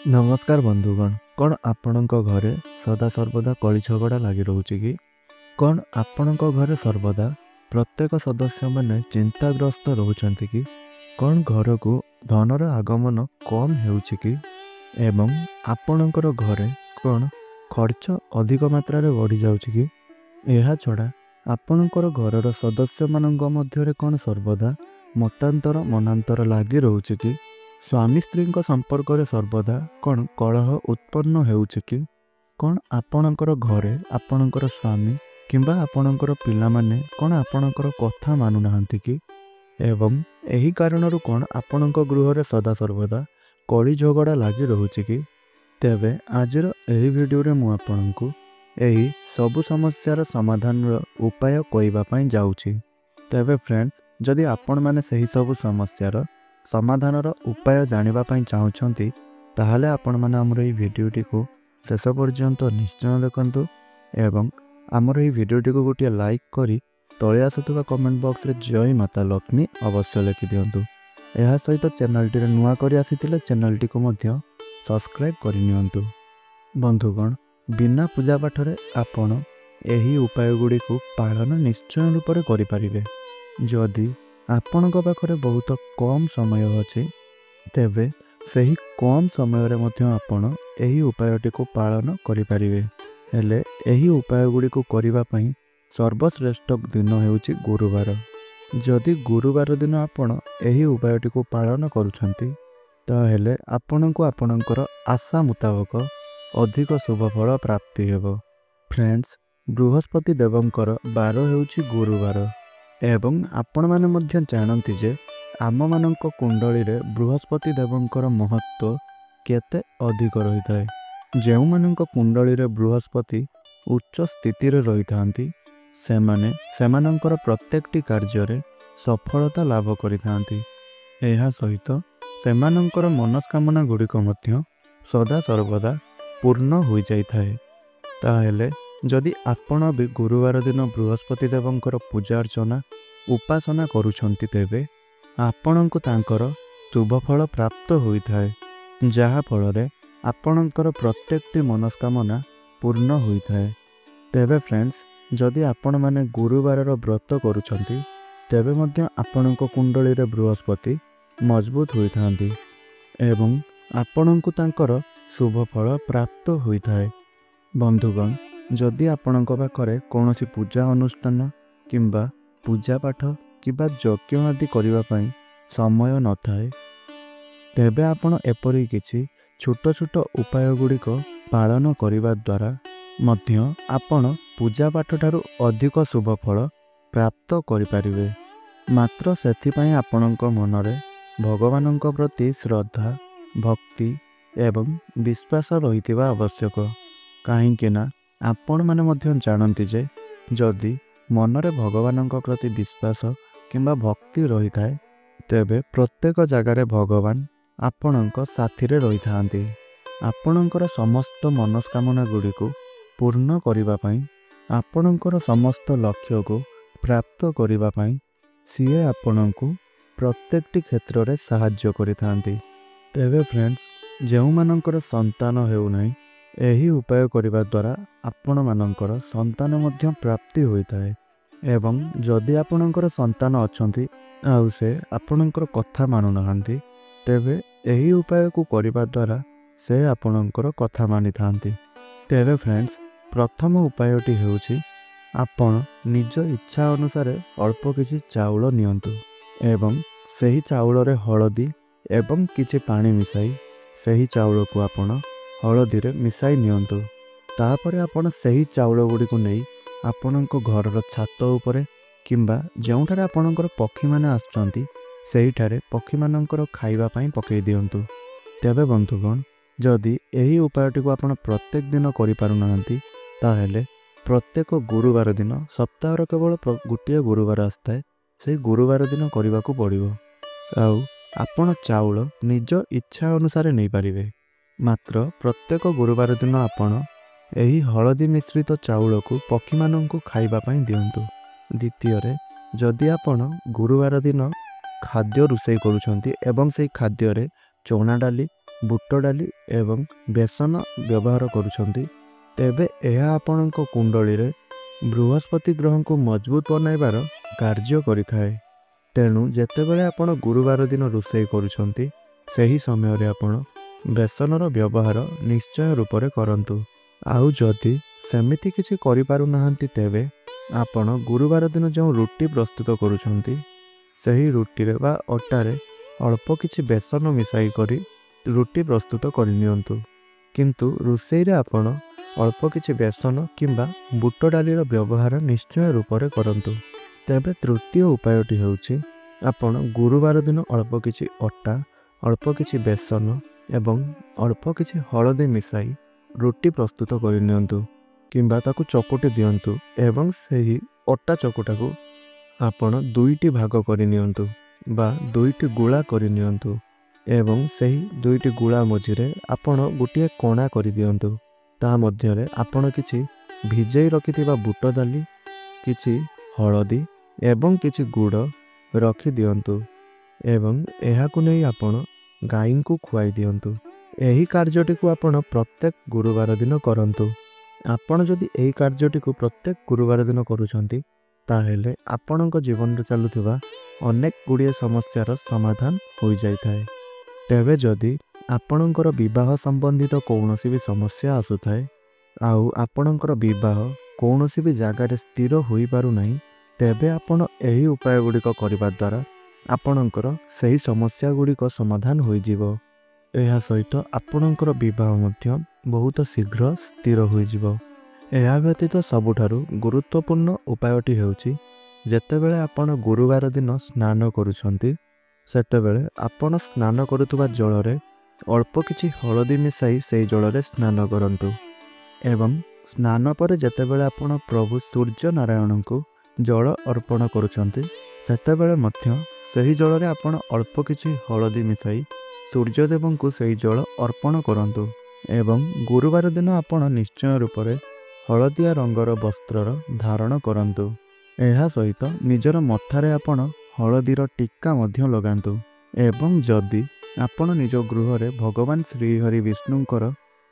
नमस्कार बंधुगण। कौन आपणक घरे सदा सर्वदा कली झगड़ा लगी रोचे कि कौन आपणक घरे सर्वदा प्रत्येक सदस्य मैंने चिंताग्रस्त रोचंती कि कौन घर को धनर आगमन कम हेउछि कि एवं आपणकर घरे कौन खर्च अधिक मात्रा रे बढ़ी जाउछि कि एहा छड़ा आपणकर घरर सदस्य मानक मध्यरे कौन सर्वदा मतांतर मनांतर लागी रोचे कि स्वामी स्त्री संपर्क रे सर्वदा कौन कलह उत्पन्न हेउछि कि कौन आपणकर घरे आपणकर स्वामी किंबा आपणकर पिला माने कौन आपणकर कथा मानु नाहंती कि एवं एही कारणरू कौन आपणक गृह रे सदा सर्वदा कली झगड़ा लागी रोचे कि तेबे आजिर एही वीडियो रे मु आपणकु एही सबु समस्यार समाधान रो उपाय कहबा पई जाउछि। तेबे फ्रेंड्स, जदि आपण माने सही सबु समस्यार समाधानर उपाय जानिबा पई चाहुछंती ताहाले आपण माने हमर एही भिडियोटी को शेष पर्यंत निश्चय देखंतु एवं हमर एही भिडियोटी को गोटे लाइक करी तळे आसुथबा कमेंट बॉक्स रे जय माता लक्ष्मी अवश्य लिखि दियंतु। एहा सहित चैनल टी रे नुवा करी आसीतिले चैनल टी को मध्य सब्सक्राइब करि नियंतु। बंधुगण, बिना पूजा पाठ रे आपण एही उपाय गुडी को पालन निश्चय रूप रे करि परिबे। जदि आपणक पाखरे बहुत कम समय अछि तेबे सही कम समय रे मध्य आपण एही उपायटी को पालन करि परिबे। हेले एही उपाय गुडी को करिबा पई सर्वश्रेष्ठ दिन हेउछि गुरुवार। जदि गुरुवार दिन आपण एही उपायटी को पालन करूछंती ताहेले आपणको आपणकर आशा मुताबक अधिक शुभ फल प्राप्ति हेबो। फ्रेंड्स, बृहस्पति देवंकर बार हेउछि गुरुवार एवं आपण माने मध्य जानती जे आम मानक कुंडली रे बृहस्पति देवंकर महत्व केते अधिक रही थाए। जेउ मानक कुंडली रे बृहस्पति उच्च स्थिति रे रही थांती सेमाने सेमानंकर प्रत्येकटी कार्य रे सफलता लाभ करि थांती। एहा सहित सेमानंकर मनस्कामना गुडिक मध्य सदा सर्वदा पूर्ण होई जाई थाए। ताहेले जदि आपण भी गुरुवार दिन बृहस्पति देवंकर पूजा अर्चना उपासना करूछंती तेबे आपणंकु तांकर शुभ फल प्राप्त होई थाए, जहा फल रे आपणंकर प्रत्येकटी मनस्कामना पूर्ण होई थाए। तेबे फ्रेंड्स, जदि आपण माने गुरुवार रो व्रत करूछंती तेबे मध्य आपणंक कुंडली रे बृहस्पति मजबूत होई थांती एवं आपणंकु तांकर शुभ फल प्राप्त होई थाए। बंधुगण, जदि आपणक पाखरे कोनोसी पूजा अनुष्ठान किंबा पूजा पाठ किंबा यज्ञ आदि करिबा पई समय न थाए तेबे आपण एपरि किछि छोट छोट उपाय गुडिक पालन करिबा द्वारा मध्य आपण पूजा पाठ ठारू अधिक शुभ फल प्राप्त करि परिबे। मात्र सेथि पई आपणक मनरे भगवानक प्रति श्रद्धा भक्ति एवं विश्वास रहितिबा आवश्यक। काहेकि आपण माने मध्य जानती जे जदि मनरे भगवानक प्रति विश्वास किंबा भक्ति रही थाए तेबे प्रत्येक जगार भगवान आपणक साथी रे रही थांती। आपणकर समस्त मनस्कामना गुडी को पूर्ण करिबा पई आपणकर समस्त लक्ष्य को प्राप्त करिबा पई सिए आपणकु प्रत्येकटी क्षेत्र रे सहाय्य करि थांती। तेबे फ्रेंड्स, जेउ मानकर संतान हेउ नै एही उपाय करिबा द्वारा आपण मानकर संतान मध्य प्राप्ति होई थाए एवं जदि आपणकर संतान अछंती आउ से आपणकर कथा मानु नाहंती तेबे एही उपाय को करिबा द्वारा से आपणकर कथा मानि थांती। तेबे फ्रेंड्स, प्रथम उपायटी हेउछि आपण निज इच्छा अनुसार अल्प किछि चाउल नियंतु एवं सही चाउल रे हळदी एवं किछि पानी मिसाई सही चाउल को आपण हळदी रे मिसाई नियंतु। तापरे आपण सही चाउल गुडी को नै आपणक घरर छात उपरे किंबा जेउठारे आपणकर पक्षी माने आछंती सेहीठारे पक्षी मानकर खाइबा पई पकई दियंतु। तेबे बंधुगण, जदि एही उपायटी को आपण प्रत्येक दिन करि पारु नाहंती ताहेले प्रत्येक गुरुवार दिन सप्ताहर केवल गोटे गुरुवार आस्ताए सेही गुरुवार दिन करिबा को पड़िबो। आउ आपण चाउल निज इच्छा अनुसार नै पारिबे। मात्र प्रत्येक गुरुवार दिन आपण एही हळदी मिश्रित चाउल को पक्षी माननकु खाइबा पई दियंतु। द्वितीय रे जदि आपण गुरुवार दिन खाद्य रुसई करूछंती एवं सेही खाद्य रे चना डाली ବୁଟ ଡାଲି ଏବଂ ବେସନ ବ୍ୟବହାର କରୁଛନ୍ତି, ତେବେ ଏହା ଆପଣଙ୍କ କୁଣ୍ଡଳୀରେ ବୃହସ୍ପତି ଗ୍ରହଙ୍କୁ ମଜବୁତ ବନାଇବାର କାର୍ଯ୍ୟ କରିଥାଏ। ତେଣୁ ଯେତେବେଳେ ଆପଣ ଗୁରୁବାର ଦିନ ରୋଷେଇ କରୁଛନ୍ତି, ସେହି ସମୟରେ ଆପଣ ବେସନର ବ୍ୟବହାର ନିଶ୍ଚୟ ରୂପରେ କରନ୍ତୁ। ଆଉ ଯଦି ସେମିତି କିଛି କରିପାରୁନାହାନ୍ତି, ତେବେ ଆପଣ ଗୁରୁବାର ଦିନ ଯେଉଁ ରୁଟି ପ୍ରସ୍ତୁତ କରୁଛନ୍ତି, ସେହି ରୁଟିରେ ବା ଅଟାରେ ଅଳ୍ପ କିଛି ବେସନ ମିଶାଇ କରି ରୁଟି ପ୍ରସ୍ତୁତ କରିନିଅନ୍ତୁ। କିନ୍ତୁ ରୋଷେଇରେ ଆପଣ ଅଳ୍ପ କିଛି ବେସନ କିମ୍ବା ବୁଟ ଡାଲିର ବ୍ୟବହାର ନିଶ୍ଚୟ ରୂପରେ କରନ୍ତୁ। ତେବେ ତୃତୀୟ ଉପାୟଟି ହେଉଛି, ଆପଣ ଗୁରୁବାର ଦିନ ଅଳ୍ପ କିଛି ଅଟା, ଅଳ୍ପ କିଛି ବେସନ ଏବଂ ଅଳ୍ପ କିଛି ହଳଦୀ ମିଶାଇ ରୁଟି ପ୍ରସ୍ତୁତ କରିନିଅନ୍ତୁ କିମ୍ବା ତାକୁ ଚକୁଟି ଦିଅନ୍ତୁ ଏବଂ ସେହି ଅଟା ଚକୁଟାକୁ ଆପଣ ଦୁଇଟି ଭାଗ କରିନିଅନ୍ତୁ ବା ଦୁଇଟି ଗୁଳା କରିନିଅନ୍ତୁ ଏବଂ ସେହି ଦୁଇଟି ଗୁଳା ମଝିରେ ଆପଣ ଗୋଟିଏ କଣା କରିଦିଅନ୍ତୁ। ତା ମଧ୍ୟରେ ଆପଣ କିଛି ଭିଜେଇ ରଖିଥିବା ବୁଟ ଡାଲି, କିଛି ହଳଦୀ ଏବଂ କିଛି ଗୁଡ଼ ରଖିଦିଅନ୍ତୁ ଏବଂ ଏହାକୁ ନେଇ ଆପଣ ଗାଈଙ୍କୁ ଖୁଆଇ ଦିଅନ୍ତୁ। ଏହି କାର୍ଯ୍ୟଟିକୁ ଆପଣ ପ୍ରତ୍ୟେକ ଗୁରୁବାର ଦିନ କରନ୍ତୁ। ଆପଣ ଯଦି ଏହି କାର୍ଯ୍ୟଟିକୁ ପ୍ରତ୍ୟେକ ଗୁରୁବାର ଦିନ କରୁଛନ୍ତି, ତାହେଲେ ଆପଣଙ୍କ ଜୀବନରେ ଚାଲୁଥିବା ଅନେକ ଗୁଡ଼ିଏ ସମସ୍ୟାର ସମାଧାନ ହୋଇଯାଇଥାଏ। ତେବେ ଯଦି ଆପଣଙ୍କର ବିବାହ ସମ୍ବନ୍ଧିତ କୌଣସି ବି ସମସ୍ୟା ଆସୁଥାଏ ଆଉ ଆପଣଙ୍କର ବିବାହ କୌଣସି ବି ଜାଗାରେ ସ୍ଥିର ହୋଇପାରୁନାହିଁ, ତେବେ ଆପଣ ଏହି ଉପାୟ ଗୁଡ଼ିକ କରିବା ଦ୍ୱାରା ଆପଣଙ୍କର ସେହି ସମସ୍ୟା ଗୁଡ଼ିକ ସମାଧାନ ହୋଇଯିବ। ଏହା ସହିତ ଆପଣଙ୍କର ବିବାହ ମଧ୍ୟ ବହୁତ ଶୀଘ୍ର ସ୍ଥିର ହୋଇଯିବ। ଏହା ବ୍ୟତୀତ ସବୁଠାରୁ ଗୁରୁତ୍ୱପୂର୍ଣ୍ଣ ଉପାୟଟି ହେଉଛି, ଯେତେବେଳେ ଆପଣ ଗୁରୁବାର ଦିନ ସ୍ନାନ କରୁଛନ୍ତି, ସେତେବେଳେ ଆପଣ ସ୍ନାନ କରୁଥିବା ଜଳରେ ଅଳ୍ପ କିଛି ହଳଦୀ ମିଶାଇ ସେହି ଜଳରେ ସ୍ନାନ କରନ୍ତୁ ଏବଂ ସ୍ନାନ ପରେ ଯେତେବେଳେ ଆପଣ ପ୍ରଭୁ ସୂର୍ଯ୍ୟ ନାରାୟଣଙ୍କୁ ଜଳ ଅର୍ପଣ କରୁଛନ୍ତି, ସେତେବେଳେ ମଧ୍ୟ ସେହି ଜଳରେ ଆପଣ ଅଳ୍ପ କିଛି ହଳଦୀ ମିଶାଇ ସୂର୍ଯ୍ୟଦେବଙ୍କୁ ସେହି ଜଳ ଅର୍ପଣ କରନ୍ତୁ ଏବଂ ଗୁରୁବାର ଦିନ ଆପଣ ନିଶ୍ଚୟ ରୂପରେ ହଳଦିଆ ରଙ୍ଗର ବସ୍ତ୍ରର ଧାରଣ କରନ୍ତୁ। ଏହା ସହିତ ନିଜର ମଥାରେ ଆପଣ ହଳଦୀର ଟୀକା ମଧ୍ୟ ଲଗାନ୍ତୁ ଏବଂ ଯଦି ଆପଣ ନିଜ ଗୃହରେ ଭଗବାନ ଶ୍ରୀହରି ବିଷ୍ଣୁଙ୍କର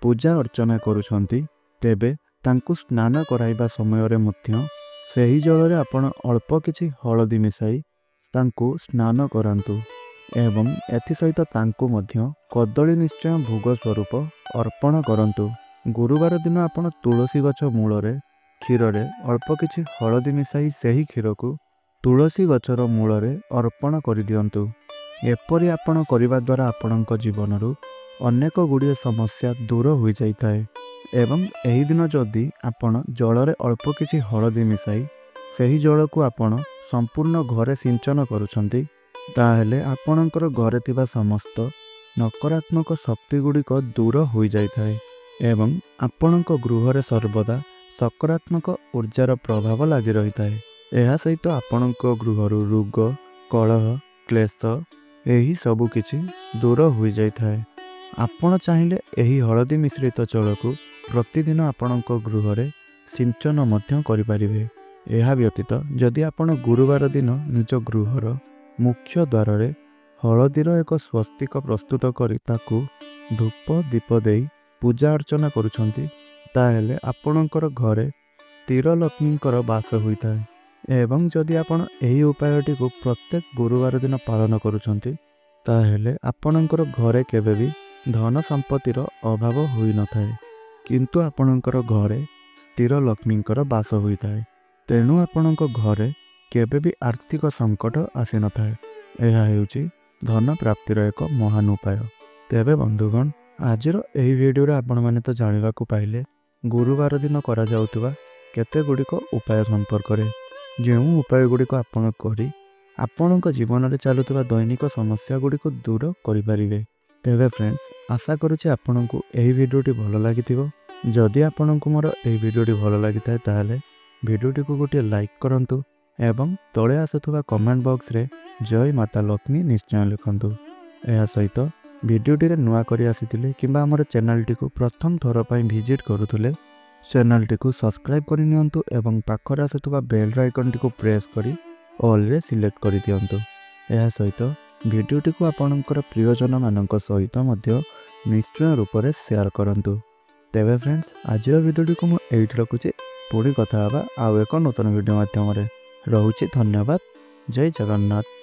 ପୂଜା ଅର୍ଚ୍ଚନା କରୁଛନ୍ତି, ତେବେ ତାଙ୍କୁ ସ୍ନାନ କରାଇବା ସମୟରେ ମଧ୍ୟ ସେହି ଜଳରେ ଆପଣ ଅଳ୍ପ କିଛି ହଳଦୀ ମିଶାଇ ତାଙ୍କୁ ସ୍ନାନ କରାନ୍ତୁ ଏବଂ ଏଥିସହିତ ତାଙ୍କୁ ମଧ୍ୟ କଦଳୀ ନିଶ୍ଚୟ ଭୋଗ ସ୍ୱରୂପ ଅର୍ପଣ କରନ୍ତୁ। ଗୁରୁବାର ଦିନ ଆପଣ ତୁଳସୀ ଗଛ ମୂଳରେ କ୍ଷୀରରେ ଅଳ୍ପ କିଛି ହଳଦୀ ମିଶାଇ ସେହି କ୍ଷୀରକୁ ତୁଳସୀ ଗଛର ମୂଳରେ ଅର୍ପଣ କରିଦିଅନ୍ତୁ। ଏପରି ଆପଣ କରିବା ଦ୍ୱାରା ଆପଣଙ୍କ ଜୀବନରୁ ଅନେକ ଗୁଡ଼ିଏ ସମସ୍ୟା ଦୂର ହୋଇଯାଇଥାଏ ଏବଂ ଏହି ଦିନ ଯଦି ଆପଣ ଜଳରେ ଅଳ୍ପ କିଛି ହଳଦୀ ମିଶାଇ ସେହି ଜଳକୁ ଆପଣ ସମ୍ପୂର୍ଣ୍ଣ ଘରେ ସିଞ୍ଚନ କରୁଛନ୍ତି, ତାହେଲେ ଆପଣଙ୍କର ଘରେ ଥିବା ସମସ୍ତ ନକାରାତ୍ମକ ଶକ୍ତି ଗୁଡ଼ିକ ଦୂର ହୋଇଯାଇଥାଏ ଏବଂ ଆପଣଙ୍କ ଗୃହରେ ସର୍ବଦା ସକାରାତ୍ମକ ଉର୍ଜାର ପ୍ରଭାବ ଲାଗି ରହିଥାଏ। ଏହା ସହିତ ଆପଣଙ୍କ ଗୃହରୁ ରୋଗ, କଳହ, କ୍ଲେଶ ଏହି ସବୁ କିଛି ଦୂର ହୋଇଯାଇଥାଏ। ଆପଣ ଚାହିଁଲେ ଏହି ହଳଦୀ ମିଶ୍ରିତ ଜଳକୁ ପ୍ରତିଦିନ ଆପଣଙ୍କ ଗୃହରେ ସିଞ୍ଚନ ମଧ୍ୟ କରିପାରିବେ। ଏହା ବ୍ୟତୀତ ଯଦି ଆପଣ ଗୁରୁବାର ଦିନ ନିଜ ଗୃହର ମୁଖ୍ୟ ଦ୍ୱାରରେ ହଳଦୀର ଏକ ସ୍ୱସ୍ତିକ ପ୍ରସ୍ତୁତ କରି ତାକୁ ଧୂପ ଦୀପ ଦେଇ ପୂଜା ଅର୍ଚ୍ଚନା କରୁଛନ୍ତି, ତାହେଲେ ଆପଣଙ୍କର ଘରେ ସ୍ଥିର ଲକ୍ଷ୍ମୀଙ୍କର ବାସ ହୋଇଥାଏ ଏବଂ ଯଦି ଆପଣ ଏହି ଉପାୟଟିକୁ ପ୍ରତ୍ୟେକ ଗୁରୁବାର ଦିନ ପାଳନ କରୁଛନ୍ତି, ତାହେଲେ ଆପଣଙ୍କର ଘରେ କେବେ ବି ଧନ ସମ୍ପତ୍ତିର ଅଭାବ ହୋଇନଥାଏ, କିନ୍ତୁ ଆପଣଙ୍କର ଘରେ ସ୍ଥିର ଲକ୍ଷ୍ମୀଙ୍କର ବାସ ହୋଇଥାଏ। ତେଣୁ ଆପଣଙ୍କ ଘରେ କେବେ ବି ଆର୍ଥିକ ସଙ୍କଟ ଆସିନଥାଏ। ଏହା ହେଉଛି ଧନ ପ୍ରାପ୍ତିର ଏକ ମହାନ ଉପାୟ। ତେବେ ବନ୍ଧୁଗଣ, ଆଜିର ଏହି ଭିଡ଼ିଓରେ ଆପଣମାନେ ତ ଜାଣିବାକୁ ପାଇଲେ ଗୁରୁବାର ଦିନ କରାଯାଉଥିବା କେତେ ଗୁଡ଼ିକ ଉପାୟ ସମ୍ପର୍କରେ, ଯେଉଁ ଉପାୟ ଗୁଡ଼ିକ ଆପଣ କରି ଆପଣଙ୍କ ଜୀବନରେ ଚାଲୁଥିବା ଦୈନିକ ସମସ୍ୟା ଗୁଡ଼ିକୁ ଦୂର କରିପାରିବେ। ତେବେ ଫ୍ରେଣ୍ଡସ୍, ଆଶା କରୁଛି ଆପଣଙ୍କୁ ଏହି ଭିଡ଼ିଓଟି ଭଲ ଲାଗିଥିବ। ଯଦି ଆପଣଙ୍କୁ ମୋର ଏହି ଭିଡ଼ିଓଟି ଭଲ ଲାଗିଥାଏ, ତାହେଲେ ଭିଡ଼ିଓଟିକୁ ଗୋଟିଏ ଲାଇକ୍ କରନ୍ତୁ ଏବଂ ତଳେ ଆସୁଥିବା କମେଣ୍ଟ ବକ୍ସରେ ଜୟ ମାତା ଲକ୍ଷ୍ମୀ ନିଶ୍ଚୟ ଲେଖନ୍ତୁ। ଏହା ସହିତ ଭିଡ଼ିଓଟିରେ ନୂଆ କରି ଆସିଥିଲେ କିମ୍ବା ଆମର ଚ୍ୟାନେଲଟିକୁ ପ୍ରଥମ ଥର ପାଇଁ ଭିଜିଟ୍ କରୁଥିଲେ, ଚ୍ୟାନେଲଟିକୁ ସବସ୍କ୍ରାଇବ୍ କରିନିଅନ୍ତୁ ଏବଂ ପାଖରେ ଆସୁଥିବା ବେଲ୍ ଆଇକନ୍ଟିକୁ ପ୍ରେସ୍ କରି ଅଲ୍ରେ ସିଲେକ୍ଟ କରିଦିଅନ୍ତୁ। ଏହା ସହିତ ଭିଡ଼ିଓଟିକୁ ଆପଣଙ୍କର ପ୍ରିୟଜନମାନଙ୍କ ସହିତ ମଧ୍ୟ निश्चय रूप से शेयर करंतु। तेबे फ्रेंड्स आज भिडियो को मुझे एट रखुचे पुणी कथा आउ एक नूतन वीडियो माध्यम रहुछि। धन्यवाद। जय जगन्नाथ।